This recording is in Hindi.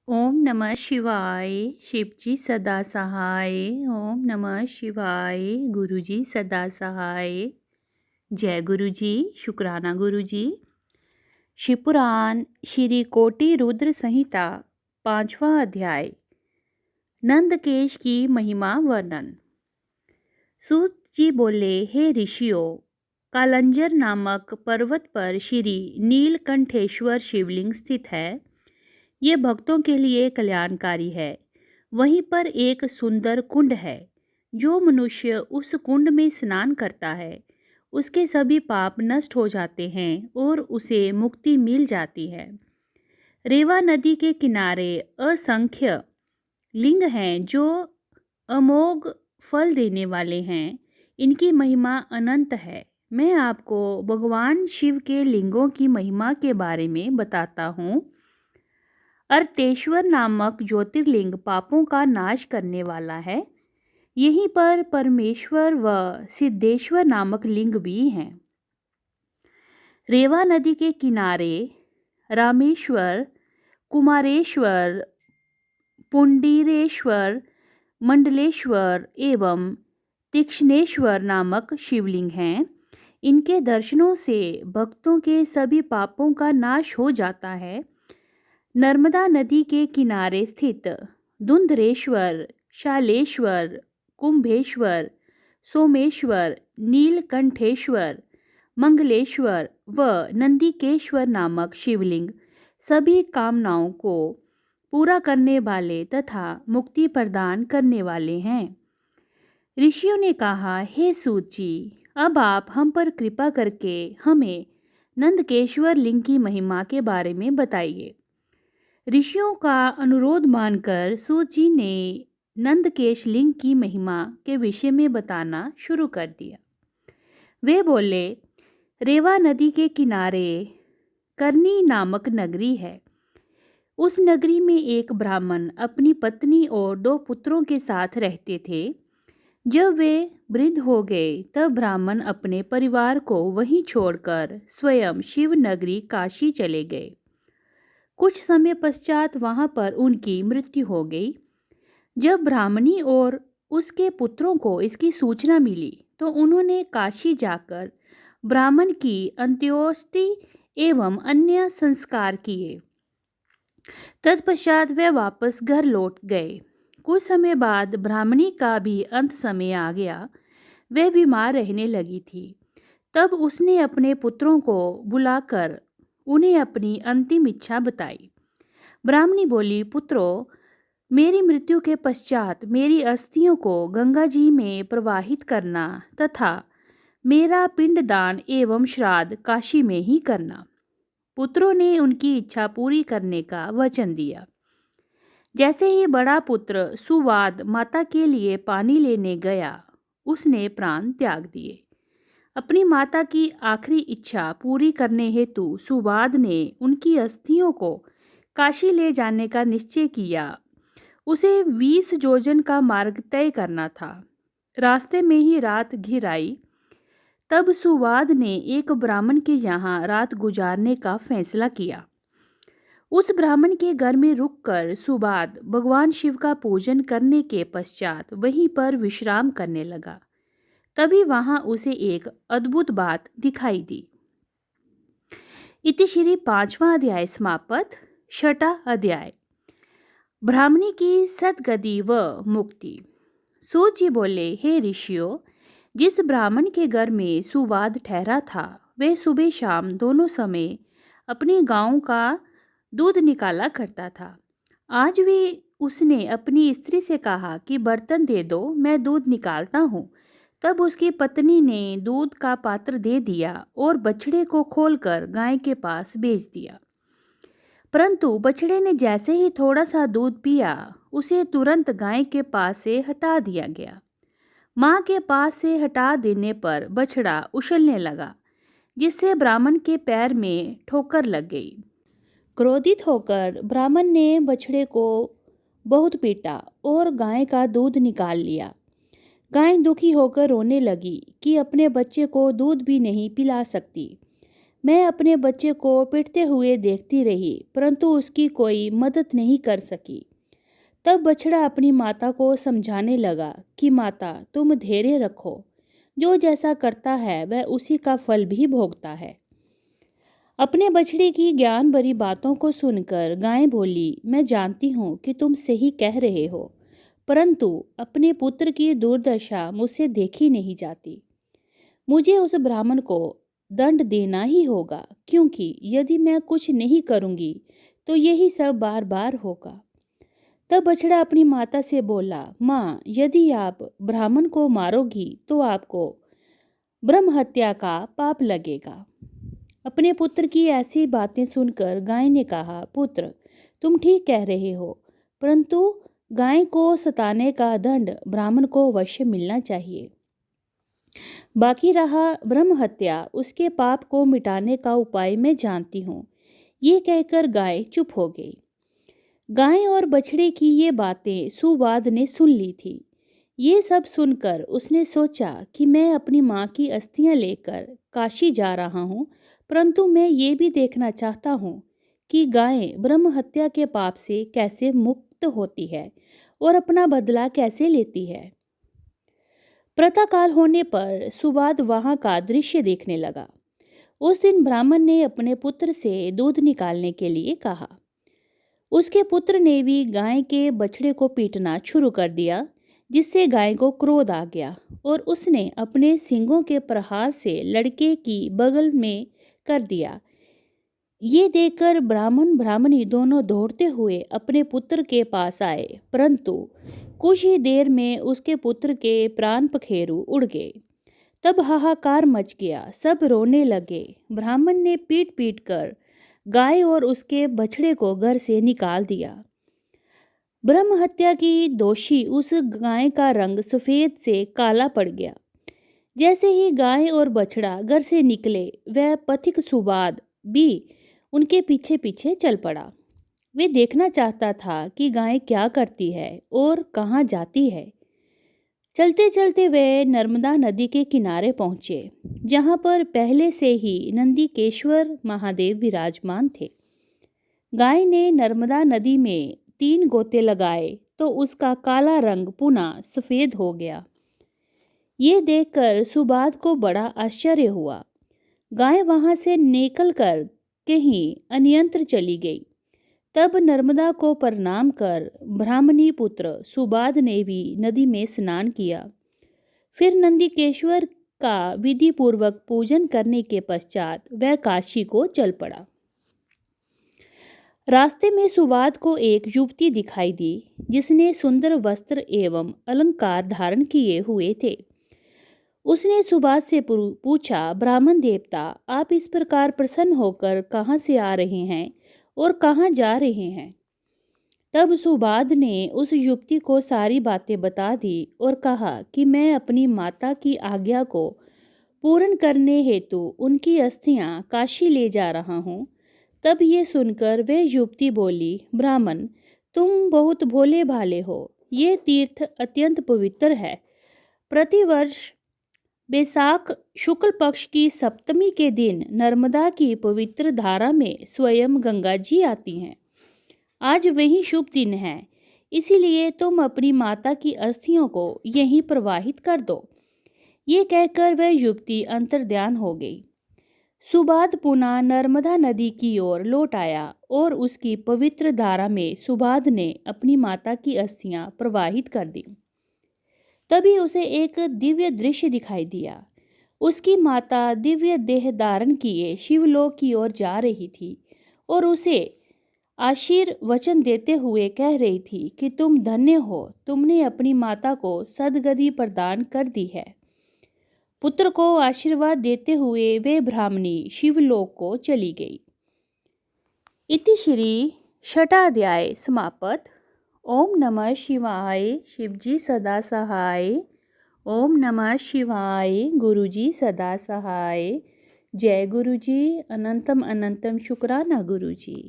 ओम नमः शिवाय। शिवजी सदा सहाय। ओम नमः शिवाय। गुरुजी सदा सहाय। जय गुरुजी। शुक्राना गुरुजी। शिवपुराण श्री कोटि रुद्र संहिता 5वां अध्याय। नंदकेश की महिमा वर्णन। सूत जी बोले, हे ऋषियों, कालंजर नामक पर्वत पर श्री नीलकंठेश्वर शिवलिंग स्थित है। ये भक्तों के लिए कल्याणकारी है। वहीं पर एक सुंदर कुंड है। जो मनुष्य उस कुंड में स्नान करता है उसके सभी पाप नष्ट हो जाते हैं और उसे मुक्ति मिल जाती है। रेवा नदी के किनारे असंख्य लिंग हैं जो अमोघ फल देने वाले हैं। इनकी महिमा अनंत है। मैं आपको भगवान शिव के लिंगों की महिमा के बारे में बताता हूँ। अर्तेश्वर नामक ज्योतिर्लिंग पापों का नाश करने वाला है। यहीं पर परमेश्वर व सिद्धेश्वर नामक लिंग भी हैं। रेवा नदी के किनारे रामेश्वर, कुमारेश्वर, पुंडीरेश्वर, मंडलेश्वर एवं तीक्ष्णेश्वर नामक शिवलिंग हैं। इनके दर्शनों से भक्तों के सभी पापों का नाश हो जाता है। नर्मदा नदी के किनारे स्थित धुंधरेश्वर, शालेश्वर, कुंभेश्वर, सोमेश्वर, नीलकंठेश्वर, मंगलेश्वर व नंदिकेश्वर नामक शिवलिंग सभी कामनाओं को पूरा करने वाले तथा मुक्ति प्रदान करने वाले हैं। ऋषियों ने कहा, हे सूत जी, अब आप हम पर कृपा करके हमें नंदकेश्वर लिंग की महिमा के बारे में बताइए। ऋषियों का अनुरोध मानकर सूत जी ने नंदकेश लिंग की महिमा के विषय में बताना शुरू कर दिया। वे बोले, रेवा नदी के किनारे करनी नामक नगरी है। उस नगरी में एक ब्राह्मण अपनी पत्नी और 2 पुत्रों के साथ रहते थे। जब वे वृद्ध हो गए तब ब्राह्मण अपने परिवार को वहीं छोड़कर स्वयं शिव नगरी काशी चले गए। कुछ समय पश्चात वहां पर उनकी मृत्यु हो गई। जब ब्राह्मणी और उसके पुत्रों को इसकी सूचना मिली तो उन्होंने काशी जाकर ब्राह्मण की अंत्योष्टि एवं अन्य संस्कार किए। तत्पश्चात वे वापस घर लौट गए। कुछ समय बाद ब्राह्मणी का भी अंत समय आ गया। वे बीमार रहने लगी थी। तब उसने अपने पुत्रों को बुलाकर उन्हें अपनी अंतिम इच्छा बताई। ब्राह्मणी बोली, पुत्रों, मेरी मृत्यु के पश्चात मेरी अस्थियों को गंगा जी में प्रवाहित करना तथा मेरा पिंडदान एवं श्राद्ध काशी में ही करना। पुत्रों ने उनकी इच्छा पूरी करने का वचन दिया। जैसे ही बड़ा पुत्र सुवाद माता के लिए पानी लेने गया, उसने प्राण त्याग दिए। अपनी माता की आखिरी इच्छा पूरी करने हेतु सुवाद ने उनकी अस्थियों को काशी ले जाने का निश्चय किया। उसे 20 योजन का मार्ग तय करना था। रास्ते में ही रात घिर आई। तब सुवाद ने एक ब्राह्मण के यहाँ रात गुजारने का फैसला किया। उस ब्राह्मण के घर में रुककर सुवाद भगवान शिव का पूजन करने के पश्चात वहीं पर विश्राम करने लगा। तभी वहां उसे एक अद्भुत बात दिखाई दी। इति श्री 5वां अध्याय समाप्त। 6ठा अध्याय, ब्राह्मणी की सद्गति व मुक्ति। सूत जी बोले, हे ऋषियों, जिस ब्राह्मण के घर में सुवाद ठहरा था वे सुबह शाम दोनों समय अपनी गायों का दूध निकाला करता था। आज भी उसने अपनी स्त्री से कहा कि बर्तन दे दो, मैं दूध निकालता हूँ। तब उसकी पत्नी ने दूध का पात्र दे दिया और बछड़े को खोलकर गाय के पास भेज दिया। परंतु बछड़े ने जैसे ही थोड़ा सा दूध पिया, उसे तुरंत गाय के पास से हटा दिया गया। माँ के पास से हटा देने पर बछड़ा उछलने लगा, जिससे ब्राह्मण के पैर में ठोकर लग गई। क्रोधित होकर ब्राह्मण ने बछड़े को बहुत पीटा और गाय का दूध निकाल लिया। गाय दुखी होकर रोने लगी कि अपने बच्चे को दूध भी नहीं पिला सकती। मैं अपने बच्चे को पिटते हुए देखती रही, परंतु उसकी कोई मदद नहीं कर सकी। तब बछड़ा अपनी माता को समझाने लगा कि माता, तुम धैर्य रखो, जो जैसा करता है वह उसी का फल भी भोगता है। अपने बछड़े की ज्ञान भरी बातों को सुनकर गाय बोली, मैं जानती हूँ कि तुम सही कह रहे हो, परंतु अपने पुत्र की दुर्दशा मुझसे देखी नहीं जाती। मुझे उस ब्राह्मण को दंड देना ही होगा, क्योंकि यदि मैं कुछ नहीं करूँगी तो यही सब बार बार होगा। तब बछड़ा अपनी माता से बोला, माँ, यदि आप ब्राह्मण को मारोगी तो आपको ब्रह्म हत्या का पाप लगेगा। अपने पुत्र की ऐसी बातें सुनकर गाय ने कहा, पुत्र, तुम ठीक कह रहे हो, परंतु गाय को सताने का दंड ब्राह्मण को अवश्य मिलना चाहिए। बाकी रहा ब्रह्म हत्या, उसके पाप को मिटाने का उपाय मैं जानती हूँ। ये कहकर गाय चुप हो गई। गाय और बछड़े की ये बातें सुबाद ने सुन ली थी। ये सब सुनकर उसने सोचा कि मैं अपनी माँ की अस्थियाँ लेकर काशी जा रहा हूँ, परंतु मैं ये भी देखना चाहता हूँ कि गाय ब्रह्म हत्या के पाप से कैसे मुक्त होती है और अपना बदला कैसे लेती है। प्रातःकाल होने पर सुबाद वहाँ का दृश्य देखने लगा। उस दिन ब्राह्मण ने अपने पुत्र से दूध निकालने के लिए कहा। उसके पुत्र ने भी गाय के बछड़े को पीटना शुरू कर दिया, जिससे गाय को क्रोध आ गया और उसने अपने सींगों के प्रहार से लड़के की बगल में कर दिया। ये देखकर ब्राह्मण ब्राह्मणी दोनों दौड़ते हुए अपने पुत्र के पास आए, परंतु कुछ ही देर में उसके पुत्र के प्राण पखेरु उड़ गए। तब हाहाकार मच गया, सब रोने लगे। ब्राह्मण ने पीट पीट कर गाय और उसके बछड़े को घर से निकाल दिया। ब्रह्म हत्या की दोषी उस गाय का रंग सफ़ेद से काला पड़ गया। जैसे ही गाय और बछड़ा घर से निकले, वह पथिक सुबाद भी उनके पीछे पीछे चल पड़ा। वे देखना चाहता था कि गाय क्या करती है और कहाँ जाती है। चलते चलते वे नर्मदा नदी के किनारे पहुँचे, जहाँ पर पहले से ही नंदीकेश्वर महादेव विराजमान थे। गाय ने नर्मदा नदी में 3 गोते लगाए तो उसका काला रंग पुनः सफ़ेद हो गया। ये देखकर सुबाद को बड़ा आश्चर्य हुआ। गाय वहाँ से निकलकर कहीं अन्यंत्र चली गई। तब नर्मदा को प्रणाम कर ब्राह्मणी पुत्र सुबाद ने भी नदी में स्नान किया। फिर नंदीकेश्वर का विधि पूर्वक पूजन करने के पश्चात वह काशी को चल पड़ा। रास्ते में सुबाद को एक युवती दिखाई दी, जिसने सुंदर वस्त्र एवं अलंकार धारण किए हुए थे। उसने सुबाद से पूछा, ब्राह्मण देवता, आप इस प्रकार प्रसन्न होकर कहाँ से आ रहे हैं और कहाँ जा रहे हैं? तब सुबाद ने उस युवती को सारी बातें बता दी और कहा कि मैं अपनी माता की आज्ञा को पूर्ण करने हेतु उनकी अस्थियां काशी ले जा रहा हूँ। तब ये सुनकर वह युवती बोली, ब्राह्मण, तुम बहुत भोले भाले हो। ये तीर्थ अत्यंत पवित्र है। प्रतिवर्ष बैसाख शुक्ल पक्ष की सप्तमी के दिन नर्मदा की पवित्र धारा में स्वयं गंगा जी आती हैं। आज वही शुभ दिन है, इसीलिए तुम अपनी माता की अस्थियों को यहीं प्रवाहित कर दो। ये कहकर वह युवती अंतर्ध्यान हो गई। सुबाद पुनः नर्मदा नदी की ओर लौट आया और उसकी पवित्र धारा में सुबाद ने अपनी माता की अस्थियां प्रवाहित कर दी। तभी उसे एक दिव्य दृश्य दिखाई दिया। उसकी माता दिव्य देह धारण किए शिवलोक की ओर जा रही थी और उसे आशीर्वचन देते हुए कह रही थी कि तुम धन्य हो, तुमने अपनी माता को सद्गति प्रदान कर दी है। पुत्र को आशीर्वाद देते हुए वे ब्राह्मणी शिवलोक को चली गई। इति श्री छठाध्याय समाप्त। ओम नमः शिवाय। शिवजी सदा सहाय। ओम नमः शिवाय। गुरुजी सदा सहाय। जय गुरुजी। अनंतम अनंतम शुक्राना गुरुजी।